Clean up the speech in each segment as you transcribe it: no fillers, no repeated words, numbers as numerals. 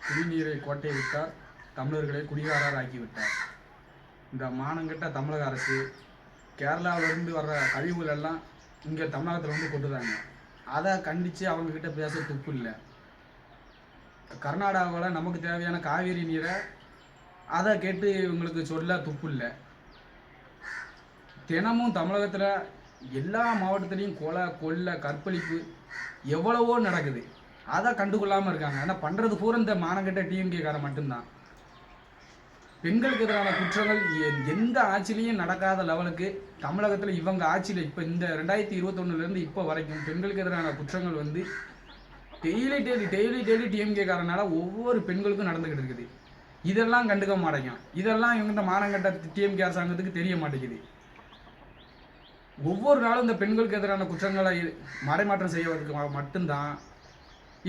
குடிநீரை கோட்டை விட்டார், தமிழர்களை குடிகாரர் ஆக்கிவிட்டார். இந்த மானங்கெட்ட தமிழக அரசு கேரளாவிலேருந்து வர்ற கழிவுகள் எல்லாம் இங்கே தமிழகத்தில் வந்து கொட்டுறாங்க. அதை கண்டித்து அவங்கக்கிட்ட பேச துப்பு இல்லை. கர்நாடகாவில் நமக்கு தேவையான காவிரி நீரை அதை கேட்டு இவங்களுக்கு சொல்ல துப்பு இல்லை. தினமும் தமிழகத்தில் எல்லா மாவட்டத்துலேயும் கொலை கொள்ளை கற்பழிப்பு எவ்வளவோ நடக்குது. அதை கண்டுகொள்ளாமல் இருக்காங்க. ஆனால் பண்ணுறது பூரா இந்த மானங்கெட்ட டிஎம்கேக்காரன் மட்டும்தான். பெண்களுக்கு எதிரான குற்றங்கள் எந்த ஆட்சியிலையும் நடக்காத லெவலுக்கு தமிழகத்தில் இவங்க ஆட்சியில் இப்போ இந்த 2021 இப்போ வரைக்கும் பெண்களுக்கு எதிரான குற்றங்கள் வந்து டெய்லி டிஎம்கேக்காரனால ஒவ்வொரு பெண்களுக்கும் நடந்துக்கிட்டு இருக்குது. இதெல்லாம் கண்டுக்க மாட்டேங்க. இதெல்லாம் இவங்க இந்த மானங்கட்ட டிஎம்கே அரசாங்கத்துக்கு தெரிய மாட்டேங்குது. ஒவ்வொரு நாளும் இந்த பெண்களுக்கு எதிரான குற்றங்களை மறைமாற்றம் செய்வதற்கு மட்டும்தான்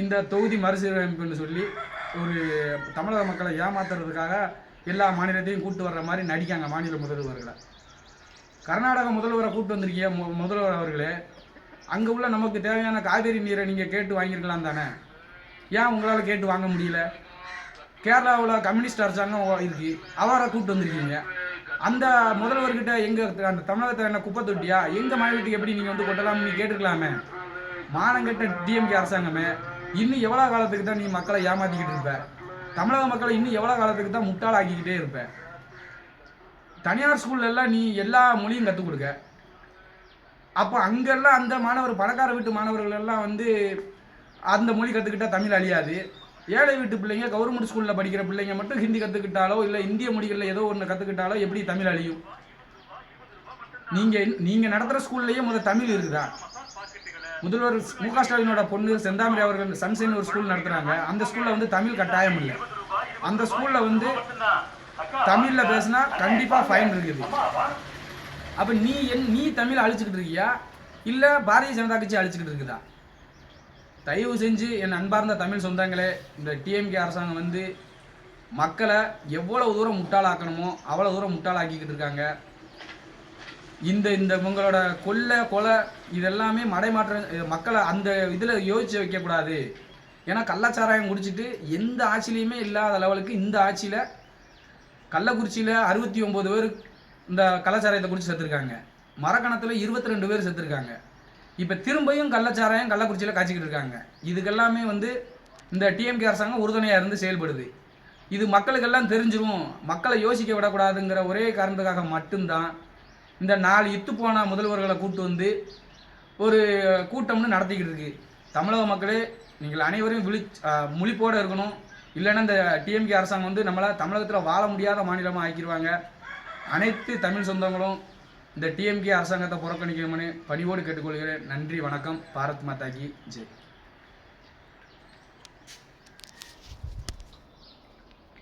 இந்த தொகுதி மறுசீரமைப்புன்னு சொல்லி ஒரு தமிழக மக்களை ஏமாத்துறதுக்காக எல்லா மாநிலத்தையும் கூட்டு வர்ற மாதிரி நடிக்காங்க மாநில முதல்வர்களை. கர்நாடக முதல்வரை கூட்டு வந்திருக்கீங்க முதல்வர் அவர்களே, அங்கே உள்ள நமக்கு தேவையான காவிரி நீரை நீங்கள் கேட்டு வாங்கியிருக்கலாம் தானே, ஏன் உங்களால் கேட்டு வாங்க முடியல? கேரளாவில் கம்யூனிஸ்ட் அரசாங்கம் இருக்கு, அவரை கூப்பிட்டு வந்திருக்கீங்க. அந்த முதல்வர்கிட்ட எங்கள் அந்த தமிழகத்தில் என்ன குப்பை தொட்டியா, எங்கள் மாநிலத்துக்கு எப்படி நீங்கள் வந்து கொட்டலாம்னு நீ கேட்டுருக்கலாமே. மானங்கெட்ட டிஎம்கே அரசாங்கமே, இன்னும் எவ்வளோ காலத்துக்கு தான் நீ மக்களை ஏமாற்றிக்கிட்டு இருப்ப? தமிழக மக்களை இன்னும் எவ்வளோ காலத்துக்கு தான் முட்டாளாக்கிக்கிட்டே இருப்ப? தனியார் ஸ்கூல்லெல்லாம் நீ எல்லா மொழியும் கற்றுக் கொடுக்க. அப்போ அங்கெல்லாம் அந்த மாணவர் பணக்கார வீட்டு மாணவர்கள் எல்லாம் வந்து அந்த மொழி கற்றுக்கிட்டா தமிழ் அழியாது. ஏழை வீட்டு பிள்ளைங்க கவர்மெண்ட் ஸ்கூலில் படிக்கிற பிள்ளைங்க மட்டும் ஹிந்தி கற்றுக்கிட்டாலோ இல்லை இந்திய மொழிகளில் ஏதோ ஒன்று கற்றுக்கிட்டாலோ எப்படி தமிழ் அழியும்? நீங்கள் நடத்துகிற ஸ்கூல்லையே தமிழ் இருக்குதா? முதல்வர் மு.க. ஸ்டாலினோட பொண்ணு செந்தாமரை அவர்கள் சன்சைன் ஒரு ஸ்கூல் நடத்துகிறாங்க. அந்த ஸ்கூலில் வந்து தமிழ் கட்டாயம் இல்லை. அந்த ஸ்கூலில் வந்து தமிழில் பேசினா கண்டிப்பாக ஃபைன் இருக்குது. அப்போ நீ தமிழ் அழிச்சுக்கிட்டு இருக்கியா இல்லை பாரதிய ஜனதா கட்சி அழிச்சுக்கிட்டு இருக்குதா? தயவு செஞ்சு என் அன்பார்ந்த தமிழ் சொந்தங்களே, இந்த டிஎம்கே அரசாங்கம் வந்து மக்களை எவ்வளவு தூரம் முட்டாளாக்கணுமோ அவ்வளோ தூரம் முட்டாளாக்கிக்கிட்டு இருக்காங்க. இந்த இவங்களோட கொலை இதெல்லாமே மக்களை அந்த இதில் யோசிச்சு வைக்கக்கூடாது. ஏன்னா கள்ளச்சாராயம் குடிச்சிட்டு எந்த ஆட்சியிலையுமே இல்லாத லெவலுக்கு இந்த ஆட்சியில் கள்ளக்குறிச்சியில் 69 பேர் இந்த கள்ளச்சாராயத்தை குடிச்சு செத்துருக்காங்க. மரக்கணத்தில் 22 பேர் செத்துருக்காங்க. இப்போ திரும்பியும் கள்ளச்சாராயம் கள்ளக்குறிச்சியில் காய்ச்சிக்கிட்டு இருக்காங்க. இதுக்கெல்லாமே வந்து இந்த டிஎம்கே அரசாங்கம் உறுதுணையாக இருந்து செயல்படுது. இது மக்களுக்கெல்லாம் தெரிஞ்சிடும். மக்களை யோசிக்க விடக்கூடாதுங்கிற ஒரே காரணத்துக்காக மட்டும்தான் இந்த 4 இத்து போன முதல்வர்களை கூட்டு வந்து ஒரு கூட்டம்னு நடத்திக்கிட்டு இருக்கு. தமிழக மக்களே, நீங்கள் அனைவரும் முழிப்போடு இருக்கணும். இல்லைன்னா இந்த டிஎம்கே அரசாங்கம் வந்து நம்மளை தமிழகத்தில் வாழ முடியாத மாநிலமாக ஆக்கிடுவாங்க. அனைத்து தமிழ் சொந்தங்களும் இந்த டிஎம்கே அரசாங்கத்தை புறக்கணிக்கணும்னு பணிவோடு கேட்டுக்கொள்கிறேன். நன்றி, வணக்கம். பாரத் மாதா கி ஜெய்.